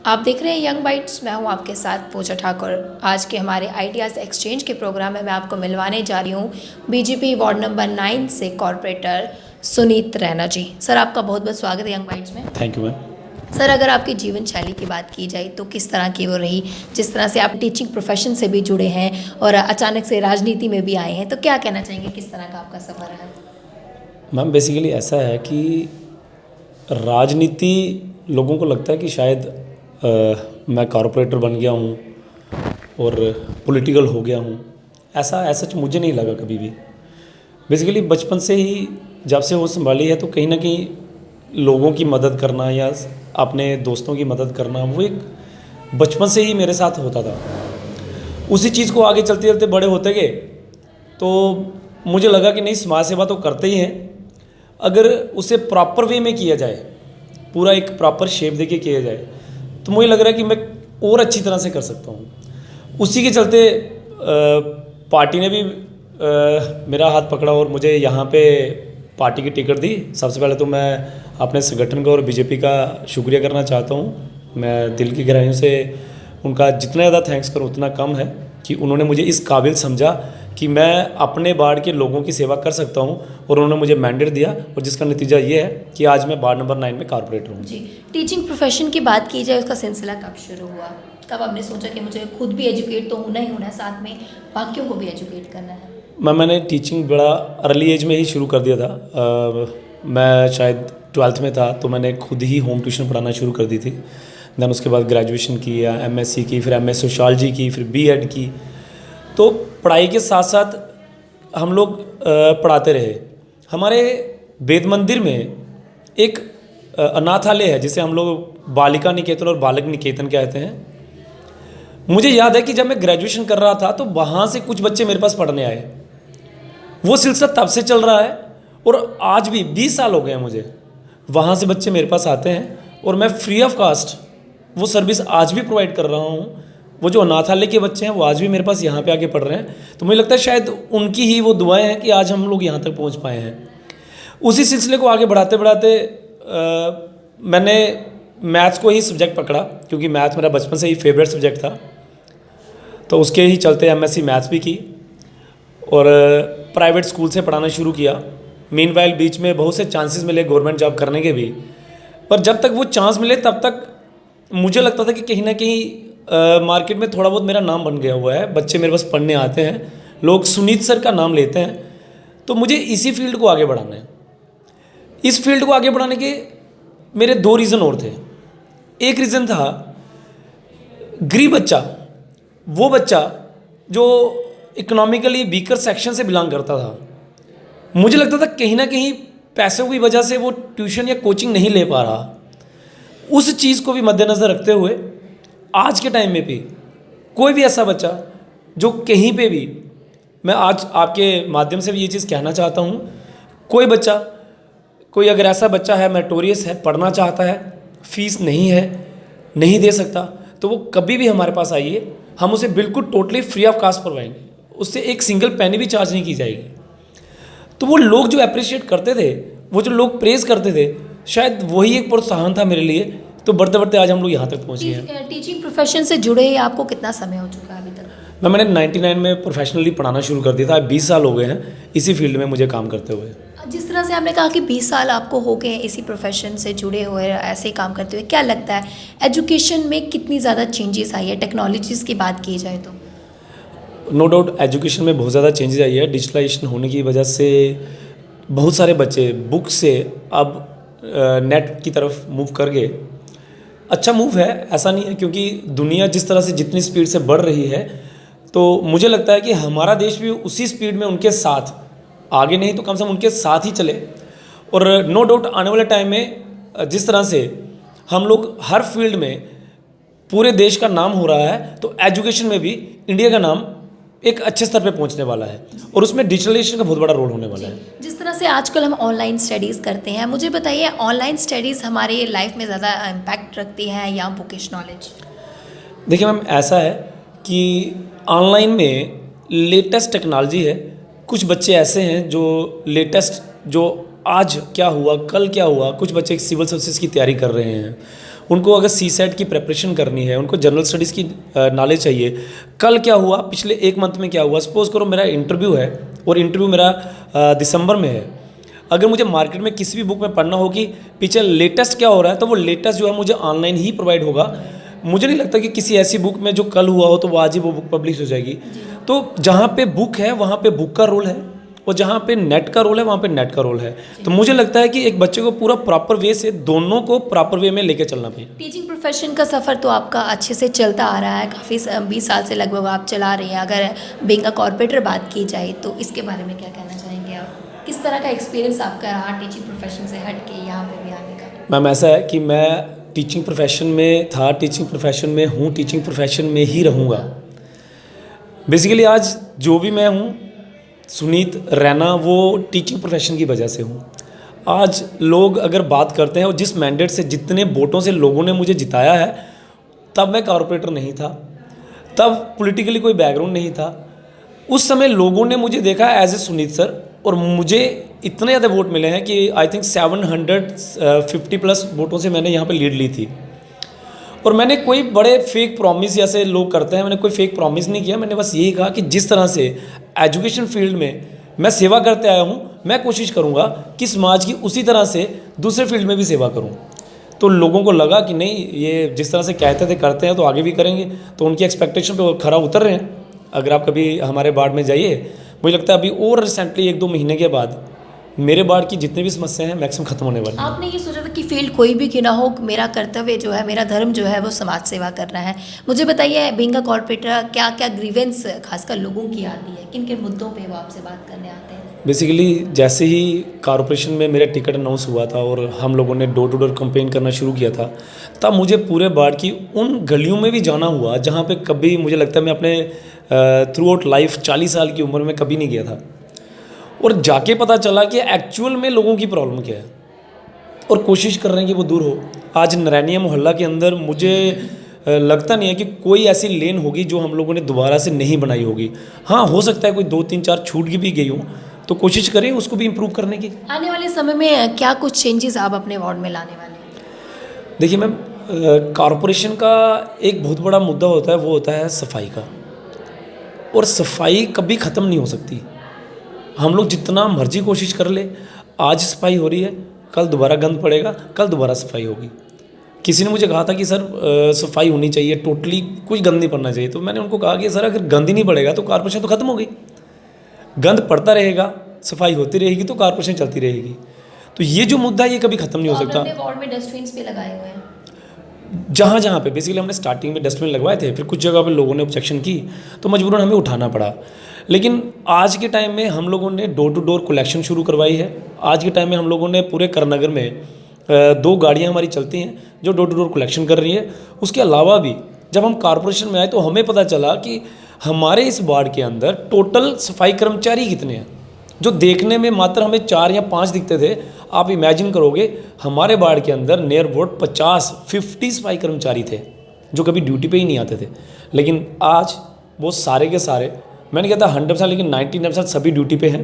आप देख रहे हैं यंग बाइट्स। मैं हूं आपके साथ पूजा ठाकुर। आज के हमारे आइडियाज़ एक्सचेंज के प्रोग्राम में मैं आपको मिलवाने जा रही हूं बीजेपी वार्ड नंबर 9 से कॉरपोरेटर सुनीत रैना जी। सर, आपका बहुत बहुत स्वागत है यंग बाइट्स में। Thank you ma'am. सर, अगर आपकी जीवन शैली की बात की जाए तो किस तरह की वो रही? जिस तरह से आप टीचिंग प्रोफेशन से भी जुड़े हैं और अचानक से राजनीति में भी आए हैं, तो क्या कहना चाहेंगे, किस तरह का आपका सफ़र रहा? मैम बेसिकली ऐसा है कि राजनीति लोगों को लगता है कि शायद मैं कॉरपोरेटर बन गया हूँ और पॉलिटिकल हो गया हूँ। ऐसा सच मुझे नहीं लगा कभी भी। बेसिकली बचपन से ही जब से वो संभाली है तो कहीं ना कहीं लोगों की मदद करना या अपने दोस्तों की मदद करना वो एक बचपन से ही मेरे साथ होता था। उसी चीज़ को आगे चलते चलते बड़े होते गए तो मुझे लगा कि नहीं, समाज सेवा तो करते ही हैं, अगर उसे प्रॉपर वे में किया जाए, पूरा एक प्रॉपर शेप देके किया जाए, तो मुझे लग रहा है कि मैं और अच्छी तरह से कर सकता हूँ। उसी के चलते पार्टी ने भी मेरा हाथ पकड़ा और मुझे यहाँ पे पार्टी की टिकट दी। सबसे पहले तो मैं अपने संगठन का और बीजेपी का शुक्रिया करना चाहता हूँ। मैं दिल की गहराइयों से उनका जितना ज़्यादा थैंक्स करूँ उतना कम है कि उन्होंने मुझे इस काबिल समझा कि मैं अपने वार्ड के लोगों की सेवा कर सकता हूं, और उन्होंने मुझे मैंडेट दिया, और जिसका नतीजा ये है कि आज मैं वार्ड नंबर 9 में कॉर्पोरेटर हूं। जी, टीचिंग प्रोफेशन की बात की जाए, उसका सिलसिला कब शुरू हुआ? कब आपने सोचा कि मुझे खुद भी एजुकेट तो होना ही होना है, साथ में बाकियों को भी एजुकेट करना है? मैंने टीचिंग बड़ा अर्ली एज में ही शुरू कर दिया था। मैं शायद 12th में था तो मैंने खुद ही होम ट्यूशन पढ़ाना शुरू कर दी थी। दैन उसके बाद ग्रेजुएशन किया, MSc की, फिर MS सोशियोलॉजी की, फिर B.Ed की। तो पढ़ाई के साथ साथ हम लोग पढ़ाते रहे। हमारे वेद मंदिर में एक अनाथालय है जिसे हम लोग बालिका निकेतन और बालक निकेतन कहते हैं। मुझे याद है कि जब मैं ग्रेजुएशन कर रहा था तो वहाँ से कुछ बच्चे मेरे पास पढ़ने आए। वो सिलसिला तब से चल रहा है और आज भी 20 साल हो गए हैं मुझे। वहाँ से बच्चे मेरे पास आते हैं और मैं फ्री ऑफ कास्ट वो सर्विस आज भी प्रोवाइड कर रहा हूँ। वो जो अनाथालय के बच्चे हैं वो आज भी मेरे पास यहाँ पे आके पढ़ रहे हैं। तो मुझे लगता है शायद उनकी ही वो दुआएं हैं कि आज हम लोग यहाँ तक पहुँच पाए हैं। उसी सिलसिले को आगे बढ़ाते बढ़ाते मैंने मैथ्स को ही सब्जेक्ट पकड़ा, क्योंकि मैथ मेरा बचपन से ही फेवरेट सब्जेक्ट था। तो उसके ही चलते MSc मैथ्स भी की और प्राइवेट स्कूल से पढ़ाना शुरू किया। मीनवाइल बीच में बहुत से चांसेस मिले गवर्नमेंट जॉब करने के भी, पर जब तक वो चांस मिले तब तक मुझे लगता था कि कहीं ना कहीं मार्केट में थोड़ा बहुत मेरा नाम बन गया हुआ है। बच्चे मेरे पास पढ़ने आते हैं, लोग सुनीत सर का नाम लेते हैं, तो मुझे इसी फील्ड को आगे बढ़ाना है। इस फील्ड को आगे बढ़ाने के मेरे 2 रीज़न और थे। एक रीज़न था गरीब बच्चा, वो बच्चा जो इकोनॉमिकली वीकर सेक्शन से बिलोंग करता था। मुझे लगता था कहीं ना कहीं पैसों की वजह से वो ट्यूशन या कोचिंग नहीं ले पा रहा। उस चीज़ को भी मद्देनज़र रखते हुए आज के टाइम में भी कोई भी ऐसा बच्चा जो कहीं पे भी, मैं आज आपके माध्यम से भी ये चीज़ कहना चाहता हूँ, कोई बच्चा, कोई अगर ऐसा बच्चा है मेरिटोरियस है, पढ़ना चाहता है, फीस नहीं है, नहीं दे सकता, तो वो कभी भी हमारे पास आइए, हम उसे बिल्कुल टोटली फ्री ऑफ कास्ट करवाएंगे। उससे एक सिंगल पैनी भी चार्ज नहीं की जाएगी। तो वो लोग जो अप्रिशिएट करते थे, वो जो लोग प्रेज़ करते थे, शायद वही एक प्रोत्साहन था मेरे लिए। तो बढ़ते बढ़ते आज हम लोग यहाँ तक पहुँचे हैं। टीचिंग प्रोफेशन से जुड़े आपको कितना समय हो चुका है अभी तक? मैंने 99 में प्रोफेशनली पढ़ाना शुरू कर दिया था। 20 साल हो गए हैं इसी फील्ड में मुझे काम करते हुए। जिस तरह से आपने कहा कि 20 साल आपको हो गए हैं इसी प्रोफेशन से जुड़े हुए, ऐसे ही काम करते हुए, क्या लगता है एजुकेशन में कितनी ज़्यादा चेंजेस आई है टेक्नोलॉजीज़ की बात की जाए तो? नो डाउट एजुकेशन में बहुत ज़्यादा चेंजेस आई है। डिजिटलाइजेशन होने की वजह से बहुत सारे बच्चे बुक से अब नेट की तरफ मूव कर गए। अच्छा मूव है, ऐसा नहीं है, क्योंकि दुनिया जिस तरह से जितनी स्पीड से बढ़ रही है, तो मुझे लगता है कि हमारा देश भी उसी स्पीड में उनके साथ, आगे नहीं तो कम से कम उनके साथ ही चले। और नो डाउट आने वाले टाइम में जिस तरह से हम लोग हर फील्ड में पूरे देश का नाम हो रहा है, तो एजुकेशन में भी इंडिया का नाम एक अच्छे स्तर पे पहुंचने वाला है, और उसमें डिजिटलाइजेशन का बहुत बड़ा रोल होने वाला है। जिस तरह से आजकल हम ऑनलाइन स्टडीज़ करते हैं, मुझे बताइए ऑनलाइन स्टडीज़ हमारे लाइफ में ज़्यादा इम्पैक्ट रखती हैं या बुकिश नॉलेज? देखिए मैम, ऐसा है कि ऑनलाइन में लेटेस्ट टेक्नोलॉजी है। कुछ बच्चे ऐसे हैं जो लेटेस्ट, जो आज क्या हुआ कल क्या हुआ, कुछ बच्चे सिविल सर्विसेज की तैयारी कर रहे हैं, उनको अगर CSET की प्रिपरेशन करनी है, उनको जनरल स्टडीज़ की नॉलेज चाहिए। कल क्या हुआ, पिछले 1 मंथ में क्या हुआ, सपोज करो मेरा इंटरव्यू है और इंटरव्यू मेरा दिसंबर में है। अगर मुझे मार्केट में किसी भी बुक में पढ़ना हो कि पीछे लेटेस्ट क्या हो रहा है, तो वो लेटेस्ट जो है मुझे ऑनलाइन ही प्रोवाइड होगा। मुझे नहीं लगता कि किसी ऐसी बुक में जो कल हुआ हो तो वो आज ही वो बुक पब्लिश हो जाएगी। तो जहाँ पे बुक है वहाँ पे बुक का रोल है, और जहाँ पे नेट का रोल है वहाँ पे नेट का रोल है। तो मुझे लगता है कि एक बच्चे को पूरा प्रॉपर वे से दोनों को प्रॉपर वे में लेके चलना चाहिए। टीचिंग प्रोफेशन का सफ़र तो आपका अच्छे से चलता आ रहा है, काफ़ी 20 साल से लगभग आप चला रही हैं। अगर बीइंग अ कॉर्पोरेटर बात की जाए तो इसके बारे में क्या कहना चाहेंगे आप? किस तरह का एक्सपीरियंस आपका रहा टीचिंग प्रोफेशन से हट के यहाँ पे भी आने का? मैम ऐसा है कि मैं टीचिंग प्रोफेशन में था, टीचिंग प्रोफेशन में हूँ, टीचिंग प्रोफेशन में ही रहूँगा। बेसिकली आज जो भी मैं हूँ सुनीत रैना, वो टीचिंग प्रोफेशन की वजह से हूँ। आज लोग अगर बात करते हैं और जिस मैंडेट से, जितने वोटों से लोगों ने मुझे जिताया है, तब मैं कॉर्पोरेटर नहीं था, तब पॉलिटिकली कोई बैकग्राउंड नहीं था। उस समय लोगों ने मुझे देखा एज ए सुनीत सर, और मुझे इतने ज़्यादा वोट मिले हैं कि आई थिंक 750+ वोटों से मैंने यहाँ पे लीड ली थी। और मैंने कोई बड़े फेक प्रॉमिस जैसे लोग करते हैं, मैंने कोई फेक प्रॉमिस नहीं किया। मैंने बस यही कहा कि जिस तरह से एजुकेशन फील्ड में मैं सेवा करते आया हूँ, मैं कोशिश करूँगा कि समाज की उसी तरह से दूसरे फील्ड में भी सेवा करूँ। तो लोगों को लगा कि नहीं, ये जिस तरह से कहते थे करते हैं तो आगे भी करेंगे, तो उनकी एक्सपेक्टेशन पे खरा उतर रहे हैं। अगर आप कभी हमारे वार्ड में जाइए, मुझे लगता है अभी और रिसेंटली 1-2 महीने के बाद मेरे वार्ड की जितनी भी समस्याएं हैं मैक्सिमम खत्म होने वाली हैं। आपने ये सोचा था कि फील्ड कोई भी क्यों ना हो, मेरा कर्तव्य जो है, मेरा धर्म जो है वो समाज सेवा करना है। मुझे बताइए, बीइंग अ कॉर्पोरेटर क्या क्या ग्रीवेंस खासकर लोगों की आती है, किन किन मुद्दों पे वो आपसे बात करने आते हैं? बेसिकली जैसे ही कॉर्पोरेशन में मेरा टिकट अनाउंस हुआ था और हम लोगों ने डोर टू डोर कंपेन करना शुरू किया था, तब मुझे पूरे वार्ड की उन गलियों में भी जाना हुआ जहाँ पे कभी मुझे लगता है मैं अपने थ्रू आउट लाइफ 40 साल की उम्र में कभी नहीं गया था। और जाके पता चला कि एक्चुअल में लोगों की प्रॉब्लम क्या है, और कोशिश कर रहे हैं कि वो दूर हो। आज नरैनिया मोहल्ला के अंदर मुझे लगता नहीं है कि कोई ऐसी लेन होगी जो हम लोगों ने दोबारा से नहीं बनाई होगी। हाँ, हो सकता है कोई 2-3-4 छूट की भी गई हूँ, तो कोशिश करें उसको भी इम्प्रूव करने की। आने वाले समय में क्या कुछ चेंजेस आप अपने वार्ड में लाने वाले हैं? देखिए मैम, कॉरपोरेशन का एक बहुत बड़ा मुद्दा होता है, वो होता है सफाई का। और सफाई कभी ख़त्म नहीं हो सकती। हम लोग जितना मर्जी कोशिश कर ले, आज सफाई हो रही है, कल दोबारा गंद पड़ेगा, कल दोबारा सफाई होगी। किसी ने मुझे कहा था कि सर सफाई होनी चाहिए, टोटली कुछ गंद नहीं पड़ना चाहिए। तो मैंने उनको कहा कि सर अगर गंद ही नहीं पड़ेगा तो कॉरपोरेशन तो ख़त्म हो गई। गंद पड़ता रहेगा, सफाई होती रहेगी तो कॉरपोरेशन चलती रहेगी। तो ये जो मुद्दा है ये कभी ख़त्म नहीं हो सकता। अपने वार्ड में डस्टबिन भी लगाए हुए हैं? जहाँ पे बेसिकली हमने स्टार्टिंग में डस्टबिन लगवाए थे, फिर कुछ जगह पे लोगों ने ऑब्जेक्शन की तो मजबूरन हमें उठाना पड़ा। लेकिन आज के टाइम में हम लोगों ने डोर टू डोर कलेक्शन शुरू करवाई है। आज के टाइम में हम लोगों ने पूरे करनगर में 2 गाड़ियाँ हमारी चलती हैं जो डोर टू डोर कलेक्शन कर रही है। उसके अलावा भी जब हम कॉरपोरेशन में आए तो हमें पता चला कि हमारे इस वार्ड के अंदर टोटल सफाई कर्मचारी कितने हैं, जो देखने में मात्र हमें 4 या 5 दिखते थे। आप इमेजिन करोगे, हमारे वार्ड के अंदर नियर अबाउट 50 सफाई कर्मचारी थे जो कभी ड्यूटी पे ही नहीं आते थे। लेकिन आज वो सारे के सारे, मैंने कहता 100%, लेकिन 99% सभी ड्यूटी पे हैं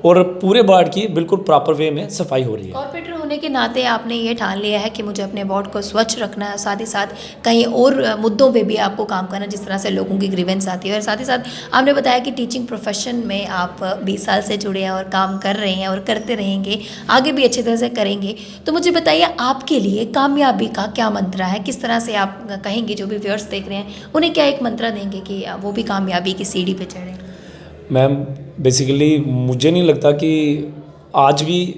और पूरे वार्ड की बिल्कुल प्रॉपर वे में सफाई हो रही है। कॉर्पोरेटर होने के नाते आपने ये ठान लिया है कि मुझे अपने वार्ड को स्वच्छ रखना है, साथ ही साथ कहीं और मुद्दों पे भी आपको काम करना जिस तरह से लोगों की ग्रीवेंस आती है। और साथ ही साथ आपने बताया कि टीचिंग प्रोफेशन में आप 20 साल से जुड़े हैं और काम कर रहे हैं और करते रहेंगे, आगे भी अच्छी तरह से करेंगे। तो मुझे बताइए, आपके लिए कामयाबी का क्या मंत्र है? किस तरह से आप कहेंगे, जो भी व्यूअर्स देख रहे हैं उन्हें क्या एक मंत्र देंगे कि वो भी कामयाबी की सीढ़ी पर चढ़ें? मैम बेसिकली मुझे नहीं लगता कि आज भी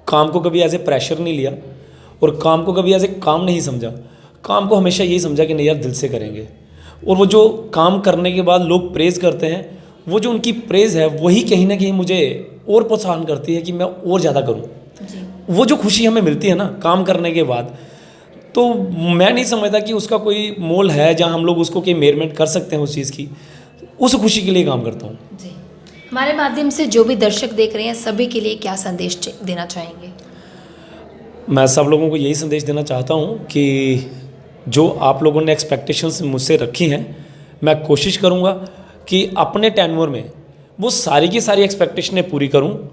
काम को कभी एज ए प्रेशर नहीं लिया और काम को कभी एज ए काम नहीं समझा। काम को हमेशा यही समझा कि नहीं यार, दिल से करेंगे। और वो जो काम करने के बाद लोग प्रेज़ करते हैं, वो जो उनकी प्रेज़ है वही कहीं ना कहीं मुझे और प्रोत्साहन करती है कि मैं और ज़्यादा करूँ। वो जो खुशी हमें मिलती है ना काम करने के बाद, तो मैं नहीं समझता कि उसका कोई मोल है जहाँ हम लोग उसको कहीं मेजरमेंट कर सकते हैं उस चीज़ की। उस खुशी के लिए काम करता हूँ जी। हमारे माध्यम से जो भी दर्शक देख रहे हैं सभी के लिए क्या संदेश देना चाहेंगे? मैं सब लोगों को यही संदेश देना चाहता हूँ कि जो आप लोगों ने एक्सपेक्टेशंस मुझसे रखी हैं, मैं कोशिश करूँगा कि अपने टेन्योर में वो सारी की सारी एक्सपेक्टेशनें पूरी करूँ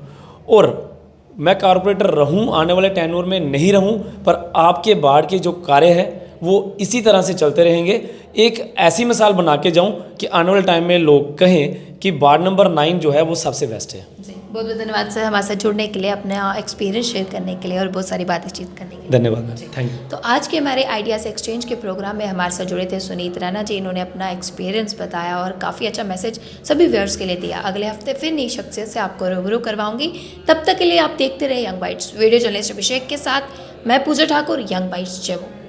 और मैं कारपोरेटर रहूं, आने वाले टेन्योर में नहीं रहूं, पर आपके वार्ड के जो कार्य है वो इसी तरह से चलते रहेंगे। एक ऐसी मिसाल बना के जाऊं कि आने वाले टाइम में लोग कहें कि वार्ड नंबर 9 जो है वो सबसे बेस्ट है। जी, बहुत बहुत धन्यवाद सर हमारे साथ जुड़ने के लिए, अपना एक्सपीरियंस शेयर करने के लिए और बहुत सारी बातचीत करने के लिए। धन्यवाद मैम, थैंक यू। तो आज के हमारे आइडियाज़ एक्सचेंज के प्रोग्राम में हमारे साथ जुड़े थे सुनीत रैना जी। इन्होंने अपना एक्सपीरियंस बताया और काफ़ी अच्छा मैसेज सभी व्यूअर्स के लिए दिया। अगले हफ्ते फिर नई शख्सियत से आपको रूबरू करवाऊंगी। तब तक के लिए आप देखते रहे यंग बाइट्स। वीडियो जर्नलिस्ट अभिषेक के साथ मैं पूजा ठाकुर, यंग बाइट्स जम्मू।